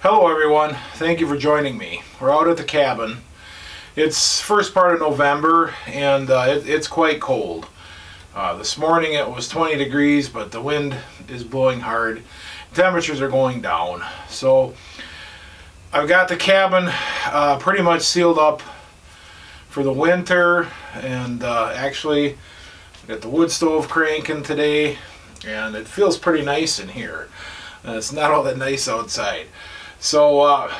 Hello everyone, thank you for joining me. We're out at the cabin. It's first part of November and it's quite cold. This morning it was 20 degrees, but the wind is blowing hard. Temperatures are going down. So I've got the cabin pretty much sealed up for the winter, and actually I got the wood stove cranking today, and it feels pretty nice in here. It's not all that nice outside. So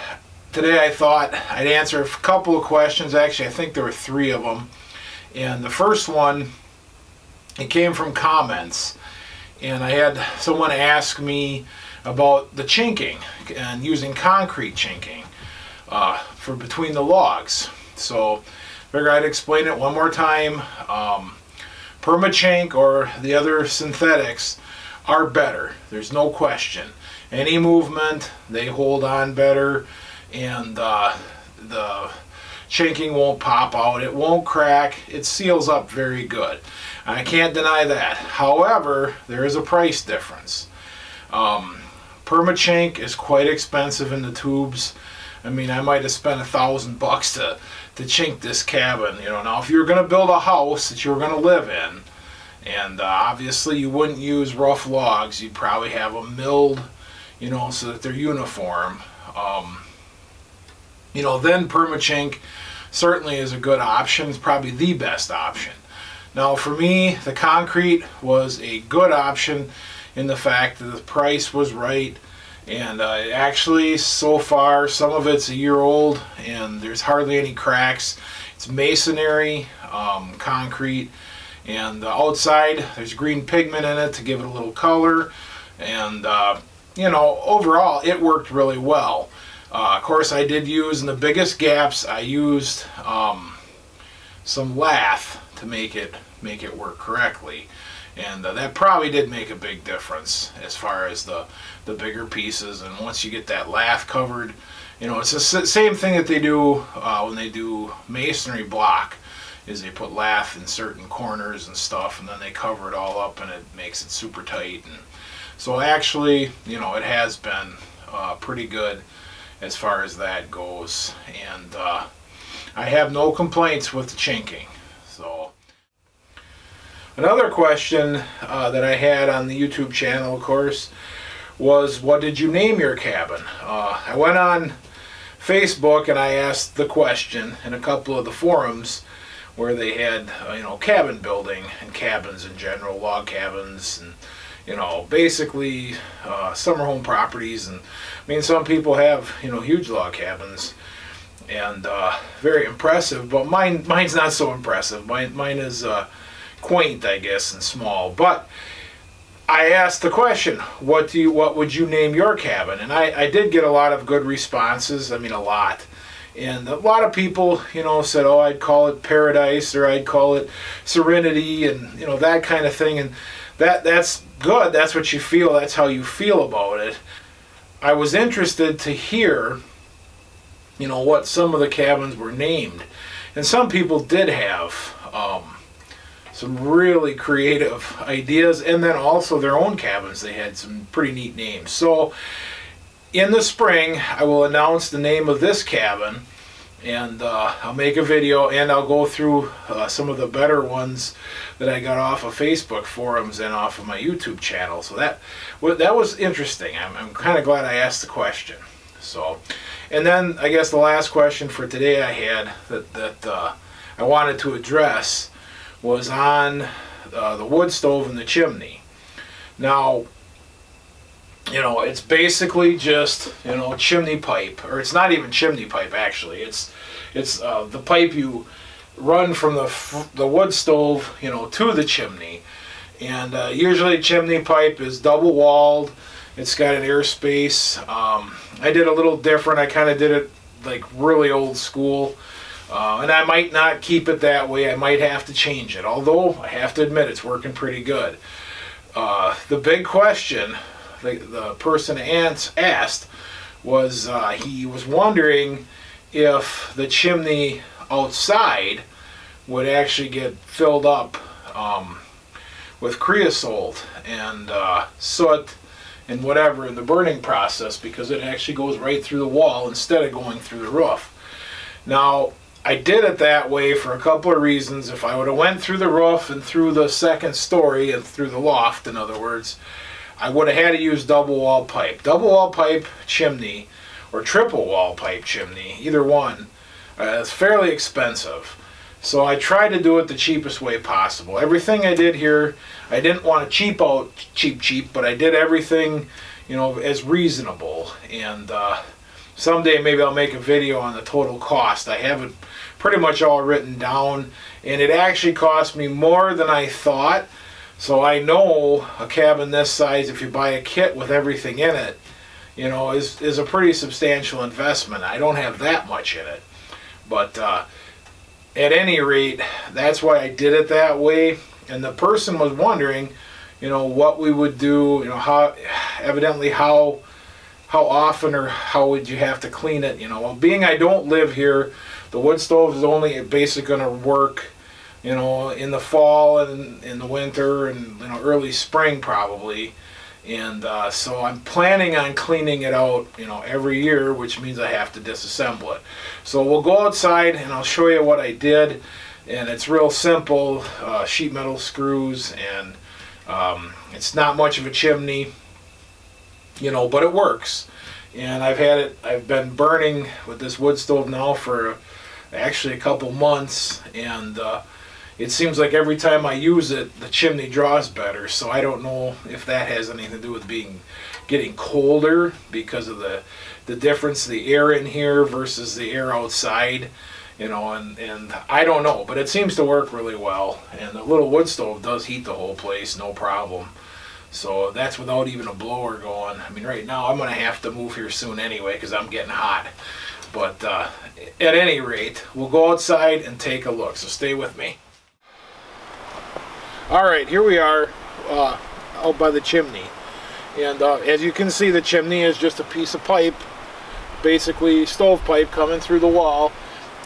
today I thought I'd answer a couple of questions. Actually, I think there were 3 of them. And the first one, it came from comments. And I had someone ask me about the chinking and using concrete chinking for between the logs. So I figured I'd explain it one more time. Permachink or the other synthetics are better. There's no question. Any movement, they hold on better, and the chinking won't pop out. It won't crack. It seals up very good. I can't deny that. However, there is a price difference. Permachink is quite expensive in the tubes. I mean, I might have spent $1,000 to chink this cabin. You know, now if you were going to build a house that you were going to live in, and obviously you wouldn't use rough logs, you'd probably have them milled, you know, so that they're uniform. You know, then permachink certainly is a good option. It's probably the best option. Now for me, the concrete was a good option in the fact that the price was right, and actually so far some of it's a year old and there's hardly any cracks. It's masonry, concrete, and outside there's green pigment in it to give it a little color, and you know, overall it worked really well. Of course, I did use, in the biggest gaps, I used some lath to make it work correctly, and that probably did make a big difference as far as the bigger pieces. And once you get that lath covered, you know, it's the same thing that they do when they do masonry block. is they put lath in certain corners and stuff, and then they cover it all up, and it makes it super tight. And so actually, you know, it has been pretty good as far as that goes, and I have no complaints with the chinking. So another question that I had on the YouTube channel, of course, was, what did you name your cabin? I went on Facebook and I asked the question in a couple of the forums where they had, you know, cabin building and cabins in general, log cabins, and, you know, basically summer home properties. And I mean, some people have, you know, huge log cabins, and very impressive, but mine's not so impressive. Mine is quaint, I guess, and small. But I asked the question, what would you name your cabin? And I did get a lot of good responses. I mean, a lot. And a lot of people, you know, said, oh, I'd call it Paradise, or I'd call it Serenity, and, you know, that kind of thing. And that's good. That's what you feel. That's how you feel about it. I was interested to hear, you know, what some of the cabins were named. And some people did have some really creative ideas, and then also their own cabins. They had some pretty neat names. So in the spring, I will announce the name of this cabin, and I'll make a video, and I'll go through some of the better ones that I got off of Facebook forums and off of my YouTube channel. So that was interesting. I'm kind of glad I asked the question. So, and then I guess the last question for today I had that I wanted to address was on the wood stove and the chimney. Now, you know, it's basically just, you know, chimney pipe, or it's not even chimney pipe actually. It's the pipe you run from the wood stove, you know, to the chimney. And usually chimney pipe is double walled. It's got an air space. I did a little different. I kind of did it like really old school. And I might not keep it that way. I might have to change it. Although I have to admit it's working pretty good. The big question the person asked was he was wondering if the chimney outside would actually get filled up with creosote and soot and whatever in the burning process, because it actually goes right through the wall instead of going through the roof. Now, I did it that way for a couple of reasons. If I would have went through the roof and through the second story and through the loft, in other words, I would have had to use double wall pipe. Double wall pipe chimney or triple wall pipe chimney, either one, is fairly expensive. So I tried to do it the cheapest way possible. Everything I did here, I didn't want to cheap out cheap, but I did everything, you know, as reasonable. And someday maybe I'll make a video on the total cost. I have it pretty much all written down, and it actually cost me more than I thought. So I know a cabin this size, if you buy a kit with everything in it, you know, is a pretty substantial investment. I don't have that much in it. But at any rate, that's why I did it that way. And the person was wondering, you know, what we would do, you know, how often or how would you have to clean it, you know. Well, being I don't live here, the wood stove is only basically going to work, you know, in the fall and in the winter and, you know, early spring probably. And so I'm planning on cleaning it out, you know, every year, which means I have to disassemble it. So we'll go outside and I'll show you what I did. And it's real simple, sheet metal screws, and it's not much of a chimney, you know, but it works. And I've been burning with this wood stove now for actually a couple months, and it seems like every time I use it, the chimney draws better. So I don't know if that has anything to do with getting colder because of the difference, the air in here versus the air outside, you know, and I don't know, but it seems to work really well. And the little wood stove does heat the whole place, no problem. So that's without even a blower going. I mean, right now I'm going to have to move here soon anyway because I'm getting hot. But at any rate, we'll go outside and take a look. So stay with me. Alright, here we are out by the chimney. And as you can see, the chimney is just a piece of pipe, basically stove pipe coming through the wall.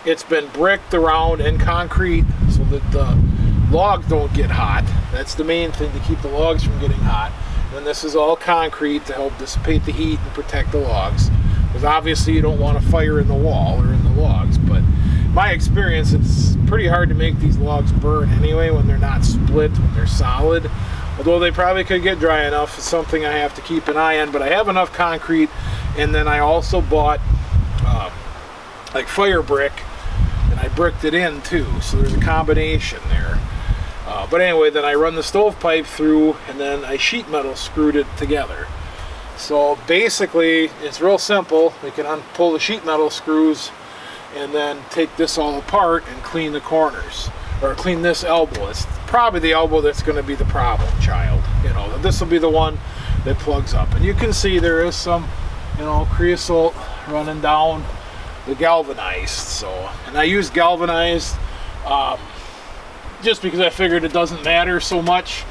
it's been bricked around and concrete so that the logs don't get hot. That's the main thing, to keep the logs from getting hot. And this is all concrete to help dissipate the heat and protect the logs, because obviously you don't want a fire in the wall or in the logs. But my experience, it's pretty hard to make these logs burn anyway when they're not split, when they're solid. Although they probably could get dry enough. It's something I have to keep an eye on. But I have enough concrete, and then I also bought like fire brick, and I bricked it in too. So there's a combination there. But anyway, then I run the stovepipe through, and then I sheet metal screwed it together. So basically, it's real simple. We can pull the sheet metal screws and then take this all apart and clean the corners, or clean this elbow. It's probably the elbow that's going to be the problem child. You know, this will be the one that plugs up. And you can see there is some, you know, creosote running down the galvanized. So, and I use galvanized just because I figured it doesn't matter so much.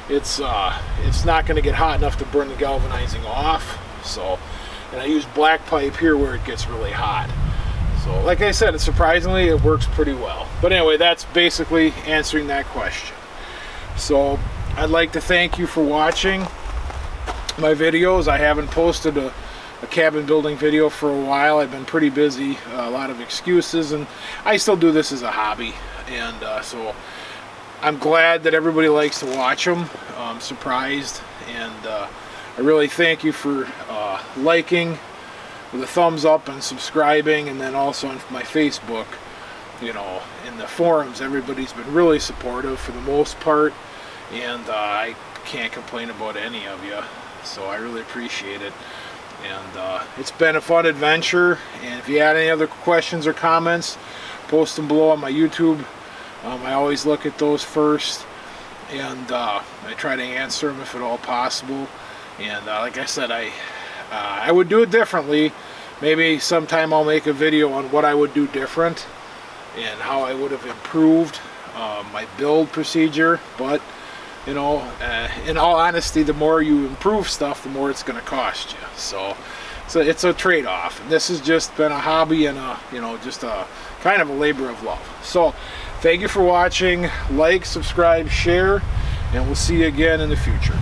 It's not going to get hot enough to burn the galvanizing off. So, and I use black pipe here where it gets really hot. So, like I said, surprisingly, it works pretty well. But anyway, that's basically answering that question. So, I'd like to thank you for watching my videos. I haven't posted a cabin building video for a while. I've been pretty busy, a lot of excuses, and I still do this as a hobby. And so I'm glad that everybody likes to watch them. I'm surprised, and I really thank you for liking with a thumbs up and subscribing, and then also on my Facebook, you know, in the forums, everybody's been really supportive for the most part, and I can't complain about any of you, so I really appreciate it. And it's been a fun adventure, and if you had any other questions or comments, post them below on my YouTube. I always look at those first, and I try to answer them if at all possible. And like I said, I would do it differently. Maybe sometime I'll make a video on what I would do different and how I would have improved my build procedure. But you know, in all honesty, the more you improve stuff, the more it's going to cost you. So it's a trade-off. And this has just been a hobby and you know, just a kind of a labor of love. So thank you for watching. Like, subscribe, share, and we'll see you again in the future.